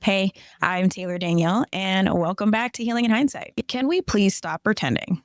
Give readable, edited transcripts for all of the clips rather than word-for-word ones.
Hey, I'm Taylor Danielle, and welcome back to Healing in Hindsight. Can we please stop pretending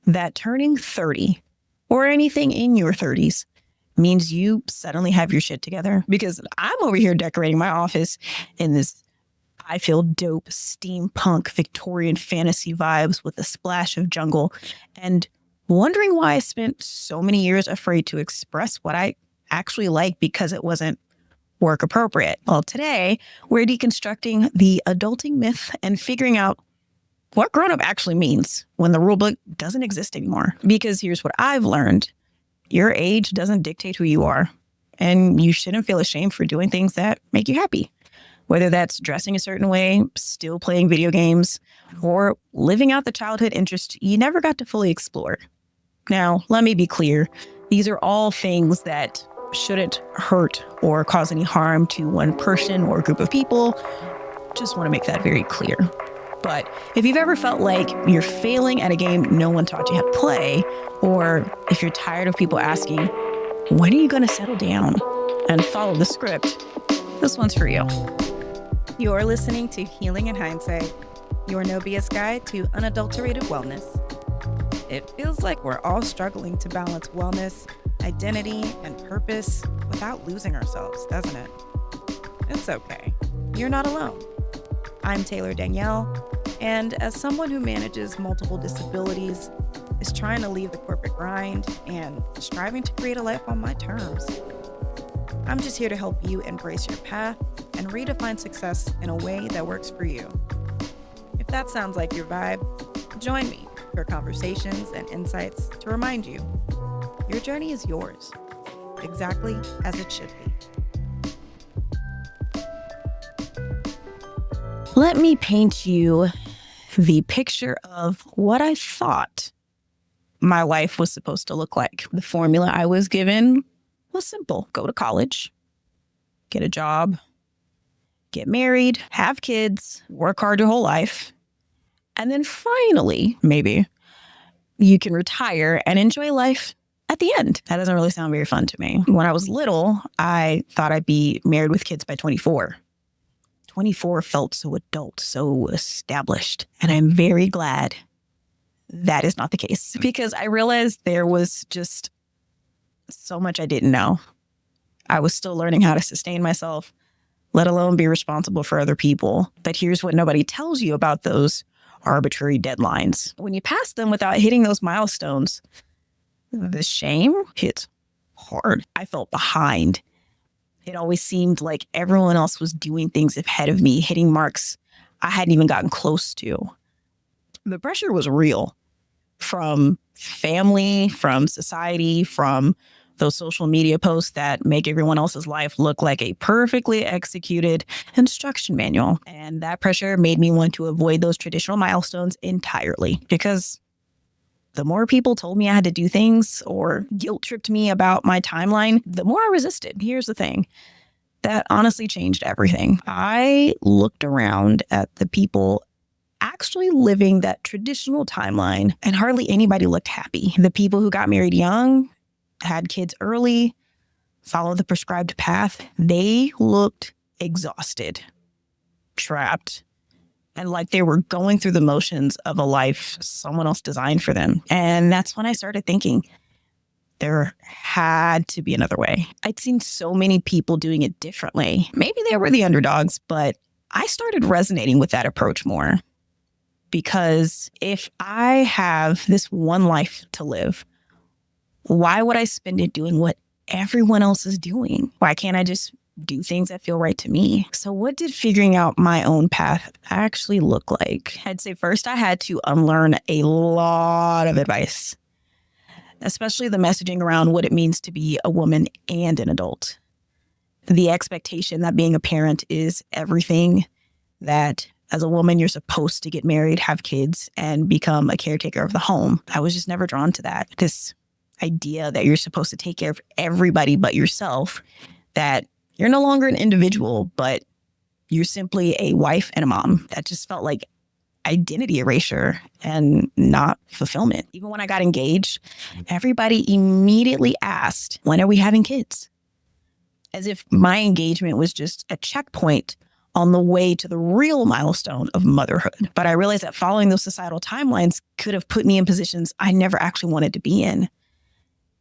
that turning 30 or anything in your 30s means you suddenly have your shit together? Because I'm over here decorating my office in this, I feel dope, steampunk, Victorian fantasy vibes with a splash of jungle, and wondering why I spent so many years afraid to express what I actually like because it wasn't work appropriate. Well, today we're deconstructing the adulting myth and figuring out what grown up actually means when the rulebook doesn't exist anymore. Because here's what I've learned. Your age doesn't dictate who you are, and you shouldn't feel ashamed for doing things that make you happy. Whether that's dressing a certain way, still playing video games, or living out the childhood interest you never got to fully explore. Now, let me be clear. These are all things that shouldn't hurt or cause any harm to one person or group of people. Just want to make that very clear. But if you've ever felt like you're failing at a game no one taught you how to play, or if you're tired of people asking, when are you going to settle down and follow the script, this one's for you. You're listening to Healing in Hindsight, your no BS guide to unadulterated wellness. It feels like we're all struggling to balance wellness, identity, and purpose without losing ourselves, doesn't it? It's okay. You're not alone. I'm Taylor Danielle, and as someone who manages multiple disabilities, is trying to leave the corporate grind and striving to create a life on my terms. I'm just here to help you embrace your path and redefine success in a way that works for you. If that sounds like your vibe, join me for conversations and insights to remind you your journey is yours, exactly as it should be. Let me paint you the picture of what I thought my life was supposed to look like. The formula I was given was simple. Go to college, get a job, get married, have kids, work hard your whole life, and then finally, maybe, you can retire and enjoy life at the end. That doesn't really sound very fun to me. When I was little, I thought I'd be married with kids by 24. 24 felt so adult, so established. And I'm very glad that is not the case because I realized there was just so much I didn't know. I was still learning how to sustain myself, let alone be responsible for other people. But here's what nobody tells you about those arbitrary deadlines. When you pass them without hitting those milestones, the shame hits hard. I felt behind. It always seemed like everyone else was doing things ahead of me, hitting marks I hadn't even gotten close to. The pressure was real from family, from society, from those social media posts that make everyone else's life look like a perfectly executed instruction manual. And that pressure made me want to avoid those traditional milestones entirely because the more people told me I had to do things or guilt tripped me about my timeline, the more I resisted. Here's the thing. That honestly changed everything. I looked around at the people actually living that traditional timeline, and hardly anybody looked happy. The people who got married young, had kids early, followed the prescribed path, they looked exhausted, trapped, and like they were going through the motions of a life someone else designed for them. And that's when I started thinking there had to be another way. I'd seen so many people doing it differently. Maybe they were the underdogs, but I started resonating with that approach more. Because if I have this one life to live, why would I spend it doing what everyone else is doing? Why can't I just do things that feel right to me? So what did figuring out my own path actually look like? I'd say first I had to unlearn a lot of advice, especially the messaging around what it means to be a woman and an adult. The expectation that being a parent is everything, that as a woman, you're supposed to get married, have kids, and become a caretaker of the home. I was just never drawn to that. This idea that you're supposed to take care of everybody but yourself, that you're no longer an individual, but you're simply a wife and a mom. That just felt like identity erasure and not fulfillment. Even when I got engaged, everybody immediately asked, when are we having kids? As if my engagement was just a checkpoint on the way to the real milestone of motherhood. But I realized that following those societal timelines could have put me in positions I never actually wanted to be in.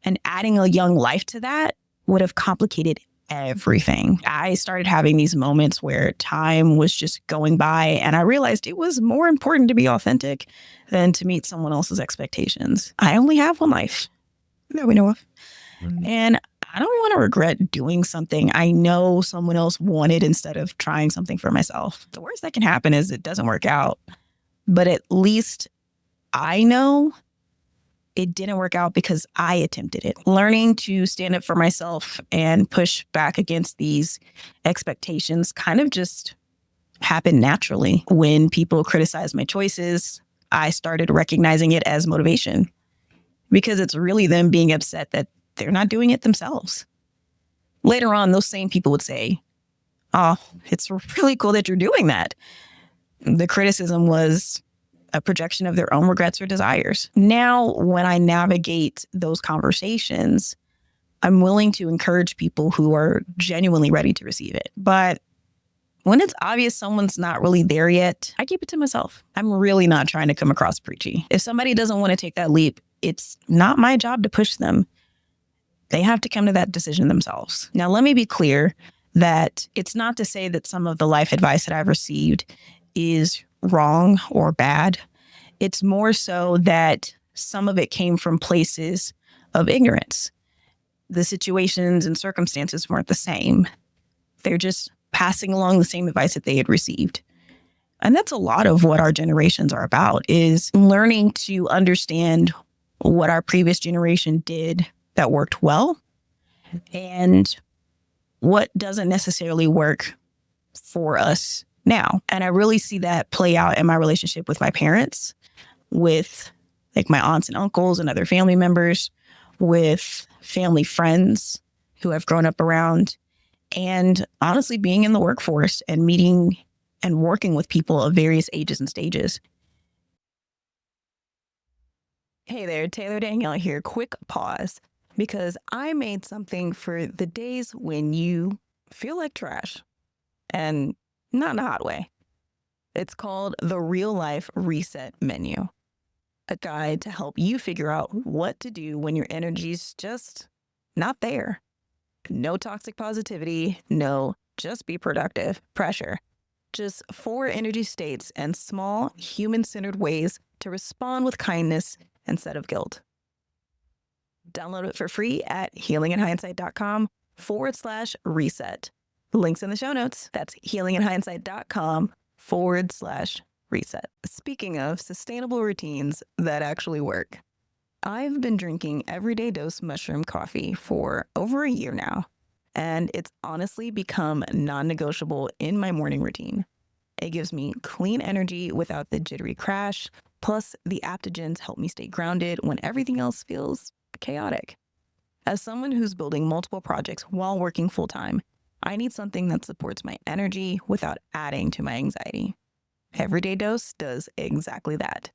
And adding a young life to that would have complicated everything. I started having these moments where time was just going by, and I realized it was more important to be authentic than to meet someone else's expectations. I only have one life that we know of. And I don't want to regret doing something I know someone else wanted instead of trying something for myself. The worst that can happen is it doesn't work out. But at least I know it didn't work out because I attempted it. Learning to stand up for myself and push back against these expectations kind of just happened naturally. When people criticized my choices, I started recognizing it as motivation, because it's really them being upset that they're not doing it themselves. Later on, those same people would say, "Oh, it's really cool that you're doing that." The criticism was a projection of their own regrets or desires. Now, when I navigate those conversations, I'm willing to encourage people who are genuinely ready to receive it. But when it's obvious someone's not really there yet, I keep it to myself. I'm really not trying to come across preachy. If somebody doesn't want to take that leap, it's not my job to push them. They have to come to that decision themselves. Now, let me be clear that it's not to say that some of the life advice that I've received is wrong or bad. It's more so that some of it came from places of ignorance. The situations and circumstances weren't the same. They're just passing along the same advice that they had received. And that's a lot of what our generations are about, is learning to understand what our previous generation did that worked well and what doesn't necessarily work for us now. And I really see that play out in my relationship with my parents, with like my aunts and uncles and other family members, with family friends who I've grown up around, and honestly being in the workforce and meeting and working with people of various ages and stages. Hey there, Taylor Danielle here. Quick pause, because I made something for the days when you feel like trash, and not in a hot way. It's called the Real Life Reset Menu, a guide to help you figure out what to do when your energy's just not there. No toxic positivity, no just be productive pressure. Just 4 energy states and small human-centered ways to respond with kindness instead of guilt. Download it for free at healinginhindsight.com/reset. Links in the show notes. That's healinginhindsight.com/reset. Speaking of sustainable routines that actually work, I've been drinking Everyday Dose mushroom coffee for over a year now, and it's honestly become non-negotiable in my morning routine. It gives me clean energy without the jittery crash, plus the adaptogens help me stay grounded when everything else feels chaotic. As someone who's building multiple projects while working full-time, I need something that supports my energy without adding to my anxiety. Everyday Dose does exactly that.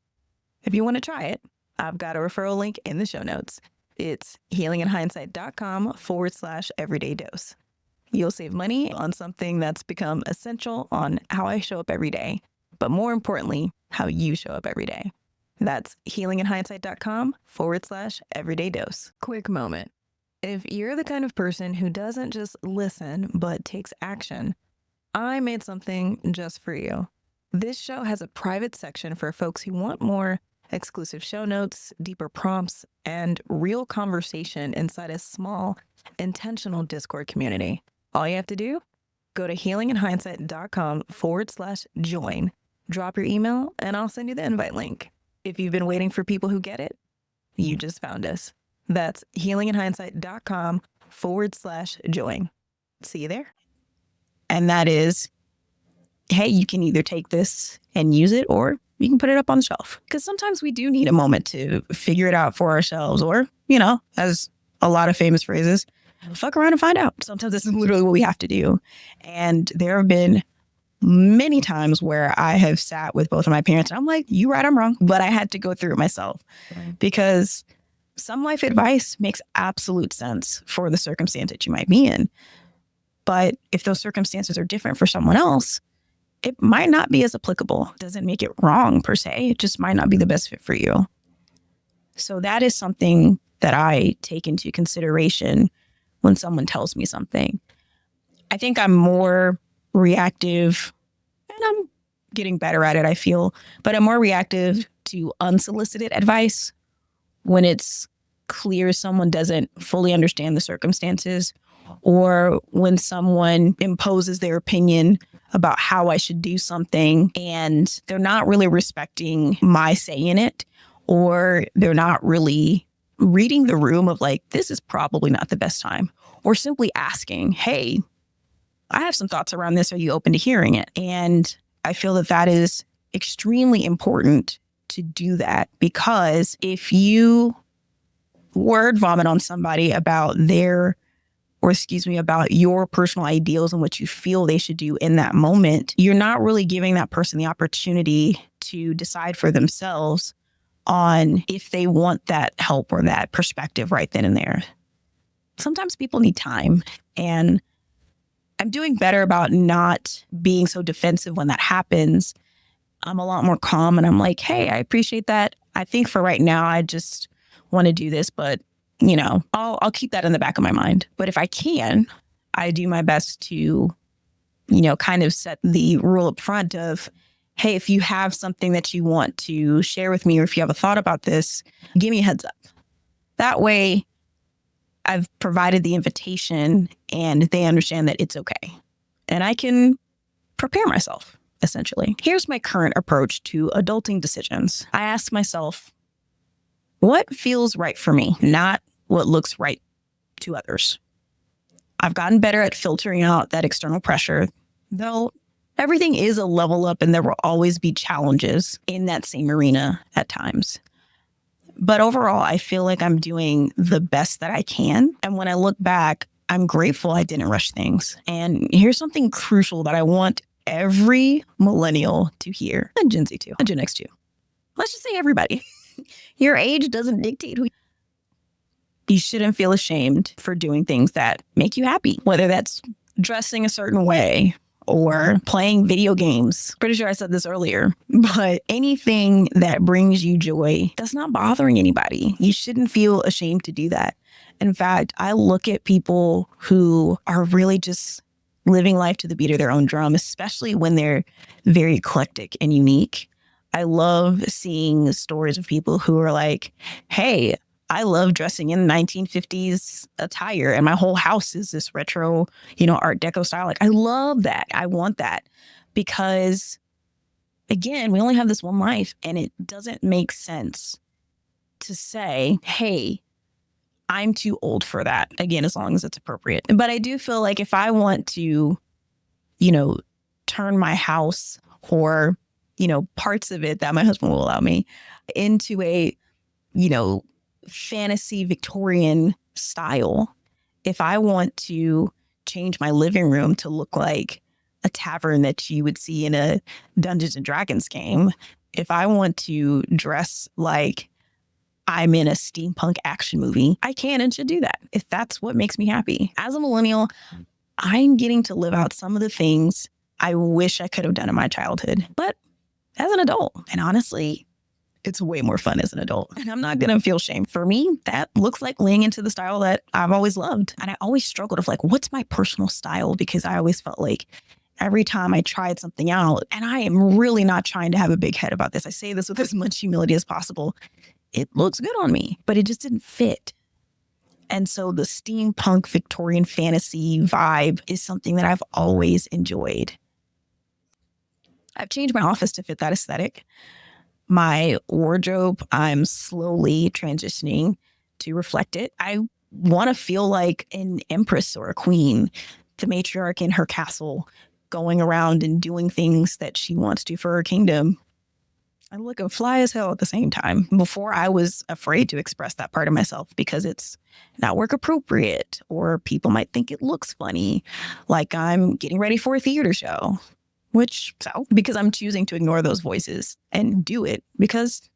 If you want to try it, I've got a referral link in the show notes. It's healinginhindsight.com/everydaydose. You'll save money on something that's become essential on how I show up every day, but more importantly, how you show up every day. That's healinginhindsight.com/everydaydose. Quick moment. If you're the kind of person who doesn't just listen, but takes action, I made something just for you. This show has a private section for folks who want more exclusive show notes, deeper prompts, and real conversation inside a small, intentional Discord community. All you have to do, go to healinginhindsight.com/join, drop your email, and I'll send you the invite link. If you've been waiting for people who get it, you just found us. That's healinginhindsight.com/join. See you there. And that is, hey, you can either take this and use it, or you can put it up on the shelf. Because sometimes we do need a moment to figure it out for ourselves, or, as a lot of famous phrases, fuck around and find out. Sometimes this is literally what we have to do. And there have been many times where I have sat with both of my parents and I'm like, you right, I'm wrong. But I had to go through it myself, because some life advice makes absolute sense for the circumstance that you might be in. But if those circumstances are different for someone else, it might not be as applicable. It doesn't make it wrong per se. It just might not be the best fit for you. So that is something that I take into consideration when someone tells me something. I think I'm more reactive, and I'm getting better at it, I feel, but I'm more reactive to unsolicited advice when it's clear someone doesn't fully understand the circumstances, or when someone imposes their opinion about how I should do something and they're not really respecting my say in it, or they're not really reading the room of like, this is probably not the best time, or simply asking, hey, I have some thoughts around this. Are you open to hearing it? And I feel that that is extremely important to do that, because if you word vomit on somebody about about your personal ideals and what you feel they should do in that moment, you're not really giving that person the opportunity to decide for themselves on if they want that help or that perspective right then and there. Sometimes people need time, and I'm doing better about not being so defensive when that happens. I'm a lot more calm, and I'm like, hey, I appreciate that. I think for right now, I just want to do this, but I'll keep that in the back of my mind. But if I can, I do my best to, kind of set the rule up front of, hey, if you have something that you want to share with me, or if you have a thought about this, give me a heads up. That way, I've provided the invitation and they understand that it's okay. And I can prepare myself, essentially. Here's my current approach to adulting decisions. I ask myself, what feels right for me, not what looks right to others. I've gotten better at filtering out that external pressure, though everything is a level up and there will always be challenges in that same arena at times. But overall, I feel like I'm doing the best that I can. And when I look back, I'm grateful I didn't rush things. And here's something crucial that I want every millennial to hear, and Gen Z too, and Gen X too. Let's just say everybody. Your age doesn't dictate who you shouldn't feel ashamed for doing things that make you happy, whether that's dressing a certain way or playing video games. Pretty sure I said this earlier, but anything that brings you joy that's not bothering anybody. You shouldn't feel ashamed to do that. In fact, I look at people who are really just living life to the beat of their own drum, especially when they're very eclectic and unique. I love seeing stories of people who are like, hey, I love dressing in 1950s attire and my whole house is this retro, Art Deco style. Like, I love that. I want that because, again, we only have this one life and it doesn't make sense to say, hey, I'm too old for that. Again, as long as it's appropriate. But I do feel like if I want to, turn my house or, parts of it that my husband will allow me into a, fantasy Victorian style, if I want to change my living room to look like a tavern that you would see in a Dungeons and Dragons game, if I want to dress like I'm in a steampunk action movie, I can and should do that if that's what makes me happy. As a millennial, I'm getting to live out some of the things I wish I could have done in my childhood, but as an adult. And honestly, it's way more fun as an adult. And I'm not going to feel shame. For me, that looks like laying into the style that I've always loved. And I always struggled with like, what's my personal style? Because I always felt like every time I tried something out, and I am really not trying to have a big head about this. I say this with as much humility as possible. It looks good on me, but it just didn't fit. And so the steampunk Victorian fantasy vibe is something that I've always enjoyed. I've changed my office to fit that aesthetic. My wardrobe, I'm slowly transitioning to reflect it. I want to feel like an empress or a queen, the matriarch in her castle, going around and doing things that she wants to for her kingdom. I look fly as hell at the same time. Before, I was afraid to express that part of myself because it's not work appropriate, or people might think it looks funny, like I'm getting ready for a theater show. Because I'm choosing to ignore those voices and do it because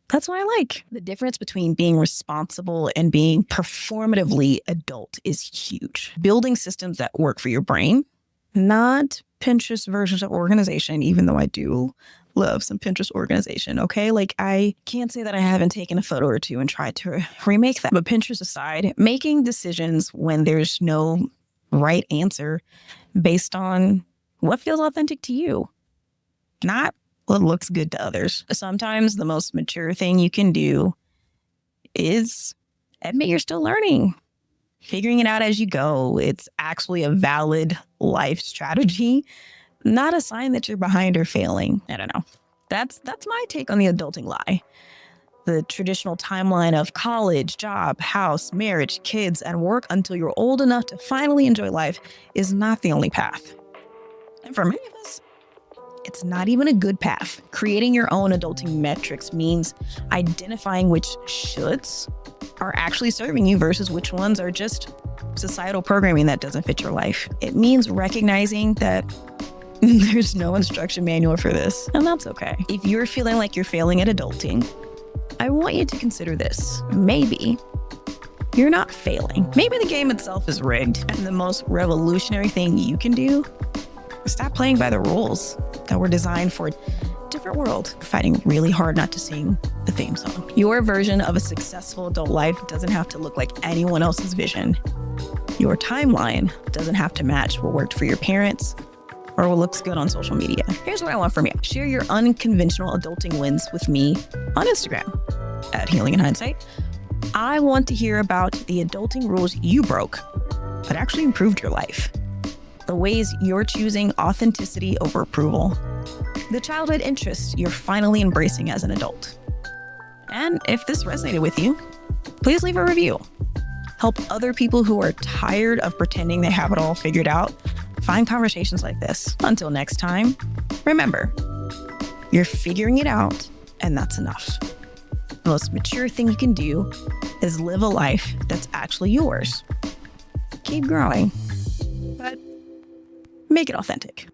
That's what I like. The difference between being responsible and being performatively adult is huge. Building systems that work for your brain, not Pinterest versions of organization, even though I do love some Pinterest organization, okay? Like, I can't say that I haven't taken a photo or two and tried to remake that. But Pinterest aside, making decisions when there's no right answer based on what feels authentic to you, not what looks good to others. Sometimes the most mature thing you can do is admit you're still learning, figuring it out as you go. It's actually a valid life strategy, not a sign that you're behind or failing. I don't know. That's my take on the adulting lie. The traditional timeline of college, job, house, marriage, kids, and work until you're old enough to finally enjoy life is not the only path. And for many of us, it's not even a good path. Creating your own adulting metrics means identifying which shoulds are actually serving you versus which ones are just societal programming that doesn't fit your life. It means recognizing that there's no instruction manual for this, and that's okay. If you're feeling like you're failing at adulting, I want you to consider this. Maybe you're not failing. Maybe the game itself is rigged, and the most revolutionary thing you can do is stop playing by the rules that were designed for a different world, fighting really hard not to sing the theme song. Your version of a successful adult life doesn't have to look like anyone else's vision. Your timeline doesn't have to match what worked for your parents or what looks good on social media. Here's what I want from you. Share your unconventional adulting wins with me on Instagram at Healing in Hindsight. I want to hear about the adulting rules you broke that actually improved your life. The ways you're choosing authenticity over approval. The childhood interests you're finally embracing as an adult. And if this resonated with you, please leave a review. Help other people who are tired of pretending they have it all figured out find conversations like this. Until next time, remember, you're figuring it out, and that's enough. The most mature thing you can do is live a life that's actually yours. Keep growing, but make it authentic.